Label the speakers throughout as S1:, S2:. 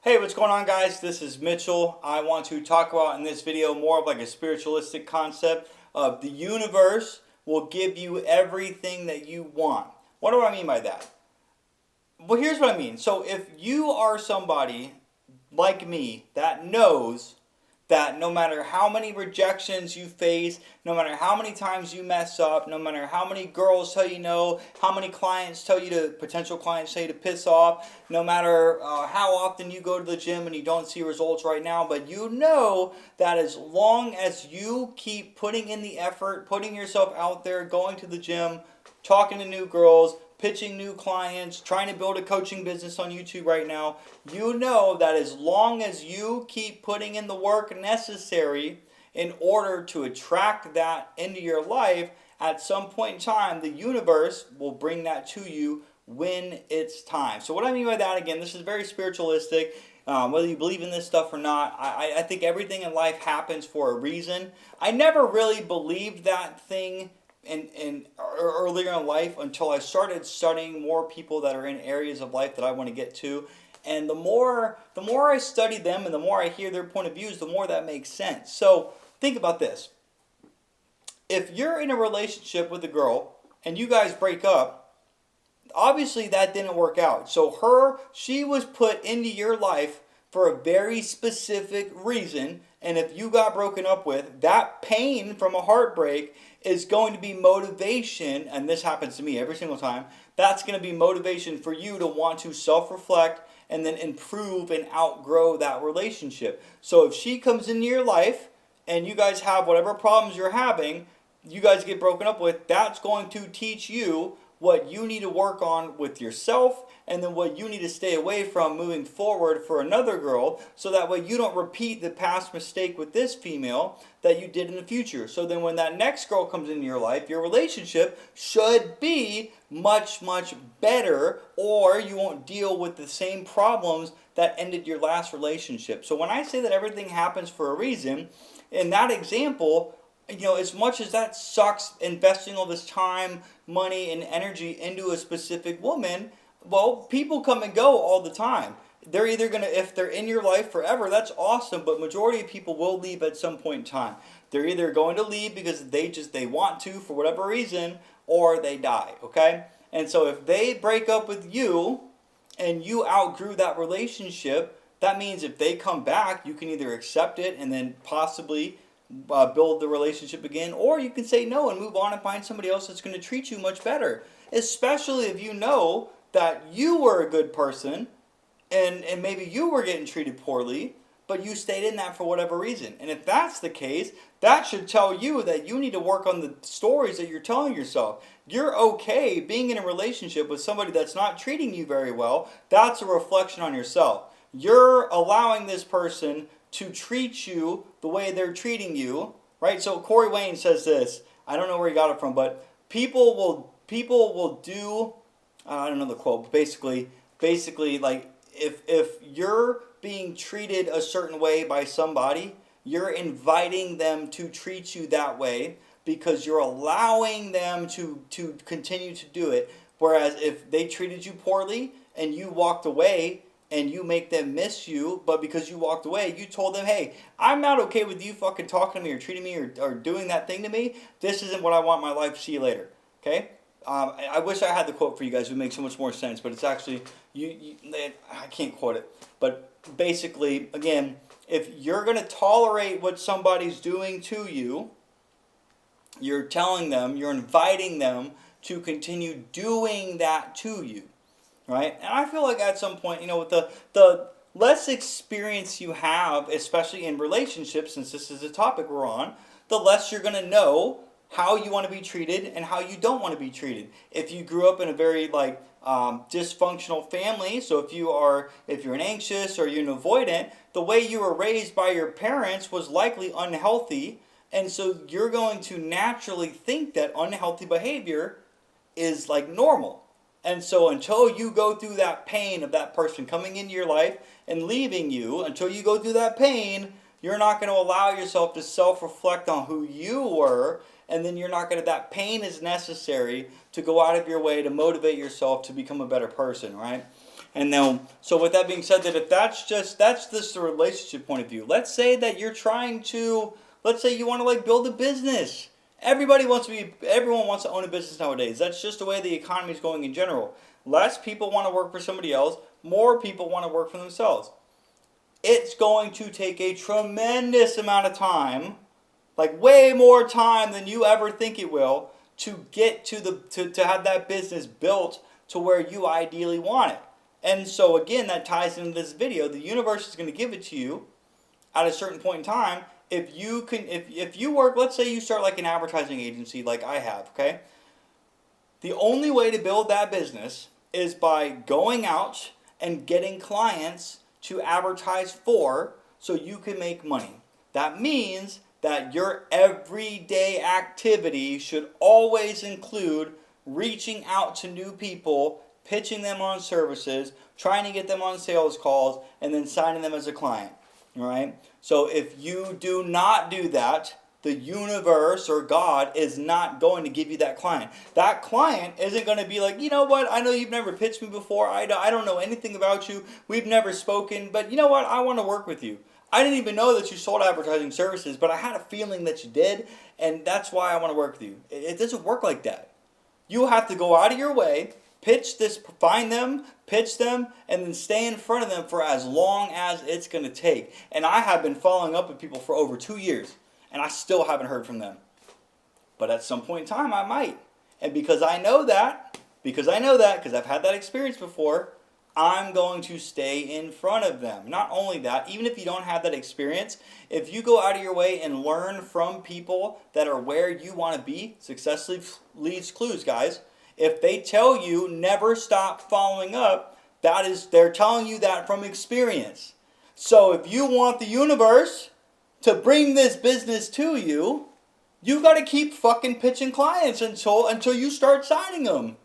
S1: Hey, what's going on, guys? This is Mitchell. I want to talk about in this video more of like a spiritualistic concept of the universe will give you everything that you want. What do I mean by that? Well, here's what I mean. So if you are somebody like me that knows that no matter how many rejections you face, no matter how many times you mess up, no matter how many girls tell you no, how many clients tell you to, potential clients tell you to piss off, no matter how often you go to the gym and you don't see results right now, but you know that as long as you keep putting in the effort, putting yourself out there, going to the gym, talking to new girls, pitching new clients, trying to build a coaching business on YouTube right now, you know that as long as you keep putting in the work necessary in order to attract that into your life, at some point in time, the universe will bring that to you when it's time. So what I mean by that, again, this is very spiritualistic. Whether you believe in this stuff or not, I think everything in life happens for a reason. I never really believed that thing in earlier in life until I started studying more people that are in areas of life that I want to get to. And the more I study them and the more I hear their point of views, the more that makes sense. So think about this. If you're in a relationship with a girl and you guys break up, obviously that didn't work out. So she was put into your life for a very specific reason. And if you got broken up with, that pain from a heartbreak is going to be motivation, and this happens to me every single time, that's going to be motivation for you to want to self-reflect and then improve and outgrow that relationship. So if she comes into your life and you guys have whatever problems you're having, you guys get broken up with, that's going to teach you what you need to work on with yourself and then what you need to stay away from moving forward for another girl, so that way you don't repeat the past mistake with this female that you did in the future. So then when that next girl comes into your life, your relationship should be much, much better, or you won't deal with the same problems that ended your last relationship. So when I say that everything happens for a reason, in that example, as much as that sucks, investing all this time, money, and energy into a specific woman, well, people come and go all the time. They're either going to, if they're in your life forever, that's awesome, but majority of people will leave at some point in time. They're either going to leave because they want to for whatever reason, or they die, okay? And so if they break up with you and you outgrew that relationship, that means if they come back, you can either accept it and then possibly build the relationship again, or you can say no and move on and find somebody else that's going to treat you much better. Especially if you know that you were a good person and maybe you were getting treated poorly, but you stayed in that for whatever reason. And if that's the case, that should tell you that you need to work on the stories that you're telling yourself. You're okay being in a relationship with somebody that's not treating you very well. That's a reflection on yourself. You're allowing this person to treat you the way they're treating you, right? So Corey Wayne says this. I don't know where he got it from, but people will do. I don't know the quote, but basically, like if you're being treated a certain way by somebody, you're inviting them to treat you that way because you're allowing them to continue to do it. Whereas if they treated you poorly and you walked away, and you make them miss you, but because you walked away, you told them, hey, I'm not okay with you fucking talking to me or treating me or doing that thing to me. This isn't what I want in my life. See you later. Okay? I wish I had the quote for you guys. It would make so much more sense, but it's actually, I can't quote it. But basically, again, if you're going to tolerate what somebody's doing to you, you're telling them, you're inviting them to continue doing that to you. Right? And I feel like at some point, with the less experience you have, especially in relationships, since this is a topic we're on, the less you're going to know how you want to be treated and how you don't want to be treated. If you grew up in a very dysfunctional family, so if you're an anxious or you're an avoidant, the way you were raised by your parents was likely unhealthy, and so you're going to naturally think that unhealthy behavior is like normal. And so until you go through that pain of that person coming into your life and leaving you, until you go through that pain, you're not going to allow yourself to self-reflect on who you were, and then you're not going to, that pain is necessary to go out of your way to motivate yourself to become a better person, right? And then, so with that being said, that if that's just the relationship point of view. Let's say that you're trying to, let's say you want to like build a business. Everyone wants to own a business nowadays. That's just the way the economy is going in general. Less people want to work for somebody else. More people want to work for themselves. It's going to take a tremendous amount of time, like way more time than you ever think it will, to get to have that business built to where you ideally want it. And so again, that ties into this video. The universe is going to give it to you at a certain point in time. If you work, let's say you start like an advertising agency like I have, okay? The only way to build that business is by going out and getting clients to advertise for so you can make money. That means that your everyday activity should always include reaching out to new people, pitching them on services, trying to get them on sales calls, and then signing them as a client. All right? So if you do not do that, the universe or God is not going to give you that client. That client isn't going to be like, you know what, I know you've never pitched me before. I don't know anything about you. We've never spoken. But you know what, I want to work with you. I didn't even know that you sold advertising services, but I had a feeling that you did. And that's why I want to work with you. It doesn't work like that. You have to go out of your way, find them, pitch them, and then stay in front of them for as long as it's going to take. And I have been following up with people for over 2 years, and I still haven't heard from them. But at some point in time, I might. And because I know that, because I've had that experience before, I'm going to stay in front of them. Not only that, even if you don't have that experience, if you go out of your way and learn from people that are where you want to be, success leaves clues, guys. If they tell you never stop following up, they're telling you that from experience. So if you want the universe to bring this business to you, you got to keep fucking pitching clients until you start signing them.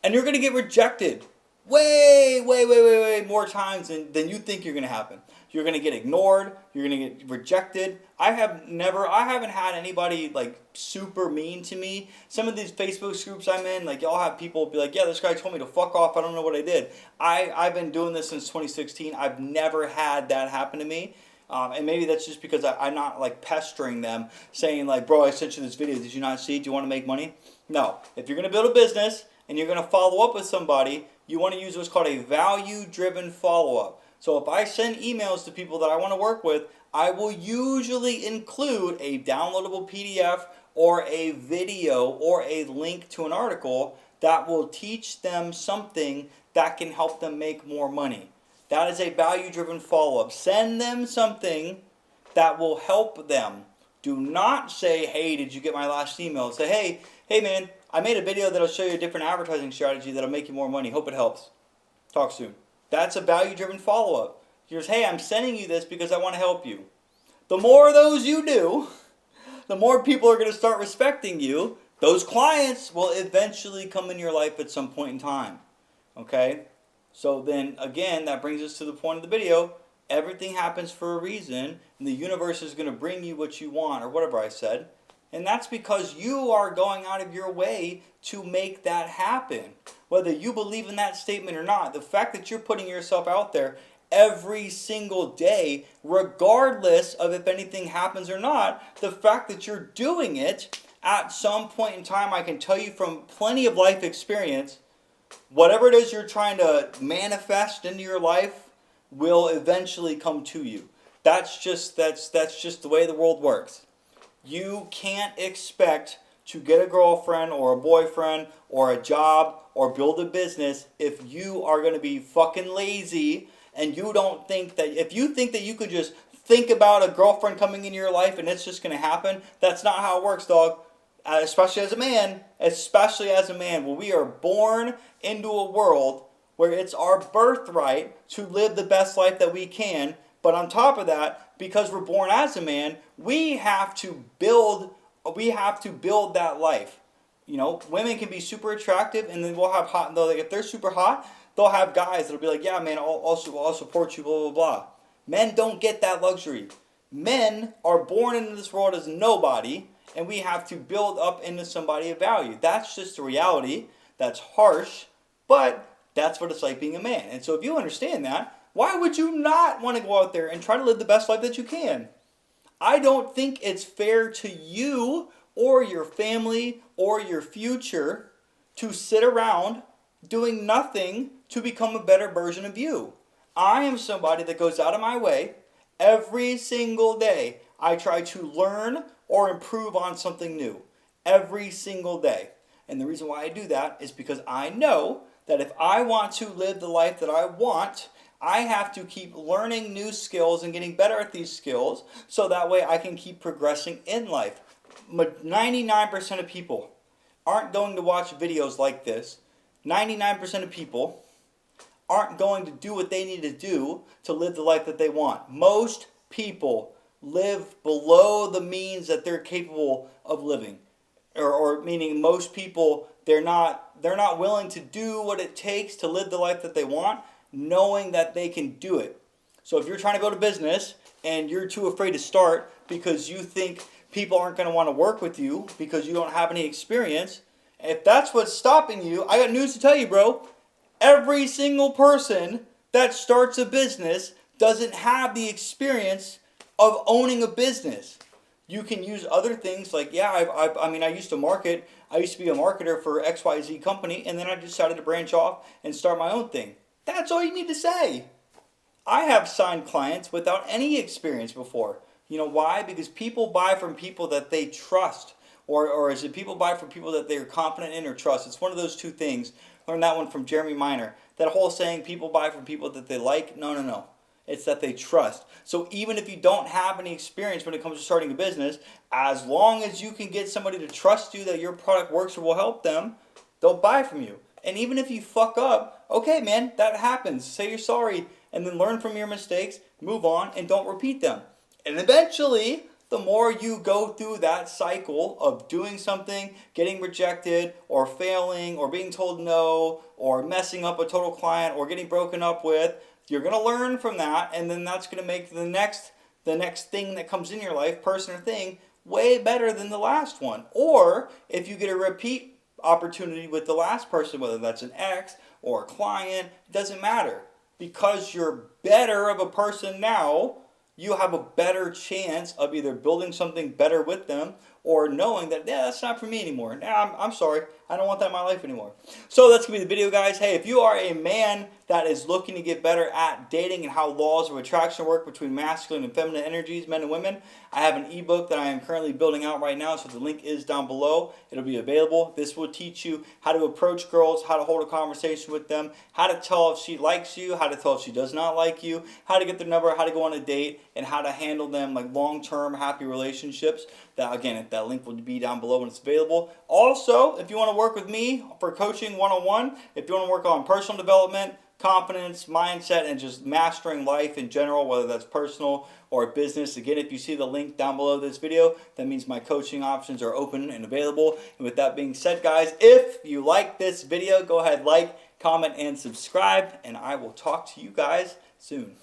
S1: And you're going to get rejected way more times than you think you're going to happen. You're going to get ignored. You're going to get rejected. I haven't had anybody like super mean to me. Some of these Facebook groups I'm in, like y'all have people be like, yeah, this guy told me to fuck off. I don't know what I did. I've been doing this since 2016. I've never had that happen to me. And maybe that's just because I'm not like pestering them, saying like, bro, I sent you this video. Did you not see it? Do you want to make money? No. If you're going to build a business and you're going to follow up with somebody, you want to use what's called a value-driven follow-up. So if I send emails to people that I want to work with, I will usually include a downloadable PDF or a video or a link to an article that will teach them something that can help them make more money. That is a value-driven follow-up. Send them something that will help them. Do not say, hey, did you get my last email? Say, hey man, I made a video that'll show you a different advertising strategy that'll make you more money. Hope it helps. Talk soon. That's a value-driven follow-up. Here's, hey, I'm sending you this because I want to help you. The more of those you do, the more people are going to start respecting you. Those clients will eventually come in your life at some point in time. Okay? So then, again, that brings us to the point of the video. Everything happens for a reason, and the universe is going to bring you what you want, or whatever I said. And that's because you are going out of your way to make that happen. Whether you believe in that statement or not, the fact that you're putting yourself out there every single day, regardless of if anything happens or not, the fact that you're doing it at some point in time, I can tell you from plenty of life experience, whatever it is you're trying to manifest into your life will eventually come to you. That's just the way the world works. You can't expect to get a girlfriend or a boyfriend or a job or build a business if you are going to be fucking lazy and you don't think that, if you think that you could just think about a girlfriend coming into your life and it's just going to happen, that's not how it works, dog. Especially as a man. Well, we are born into a world where it's our birthright to live the best life that we can. But on top of that, because we're born as a man, we have to build that life. You know, women can be super attractive, and then we'll have if they're super hot, they'll have guys that'll be like, yeah, man, I'll support you, blah, blah, blah. Men don't get that luxury. Men are born into this world as nobody, and we have to build up into somebody of value. That's just the reality. That's harsh, but That's what it's like being a man. And so if you understand that, why would you not want to go out there and try to live the best life that you can? I don't think it's fair to you or your family or your future to sit around doing nothing to become a better version of you. I am somebody that goes out of my way every single day. I try to learn or improve on something new every single day. And the reason why I do that is because I know that if I want to live the life that I want, I have to keep learning new skills and getting better at these skills so that way I can keep progressing in life. 99% of people aren't going to watch videos like this. 99% of people aren't going to do what they need to do to live the life that they want. Most people live below the means that they're capable of living. Or meaning most people, they're not willing to do what it takes to live the life that they want, knowing that they can do it. So if you're trying to build a business and you're too afraid to start because you think people aren't going to want to work with you because you don't have any experience, if that's what's stopping you, I got news to tell you, bro. Every single person that starts a business doesn't have the experience of owning a business. You can use other things like, I used to market. I used to be a marketer for XYZ company, and then I decided to branch off and start my own thing. That's all you need to say. I have signed clients without any experience before. You know why? Because people buy from people that they trust. Or is it people buy from people that they're confident in or trust? It's one of those two things. Learned that one from Jeremy Minor. That whole saying, people buy from people that they like. No. It's that they trust. So even if you don't have any experience when it comes to starting a business, as long as you can get somebody to trust you that your product works or will help them, they'll buy from you. And even if you fuck up, okay, man, that happens. Say you're sorry and then learn from your mistakes, move on, and don't repeat them. And eventually, the more you go through that cycle of doing something, getting rejected, or failing, or being told no, or messing up a total client, or getting broken up with, you're going to learn from that, and then that's going to make the next thing that comes in your life, person or thing, way better than the last one. Or if you get a repeat opportunity with the last person, whether that's an ex or a client, it doesn't matter. Because you're better of a person now, you have a better chance of either building something better with them or knowing that, that's not for me anymore. I'm sorry. I don't want that in my life anymore. So that's going to be the video, guys. Hey, if you are a man that is looking to get better at dating and how laws of attraction work between masculine and feminine energies, men and women, I have an ebook that I am currently building out right now, so the link is down below. It'll be available. This will teach you how to approach girls, how to hold a conversation with them, how to tell if she likes you, how to tell if she does not like you, how to get their number, how to go on a date, and how to handle them like long-term happy relationships. That, again, that link will be down below when it's available. Also, if you want to work with me for coaching one-on-one, if you want to work on personal development, confidence, mindset, and just mastering life in general, whether that's personal or business. Again, if you see the link down below this video, that means my coaching options are open and available. And with that being said, guys, if you like this video, go ahead, like, comment, and subscribe, and I will talk to you guys soon.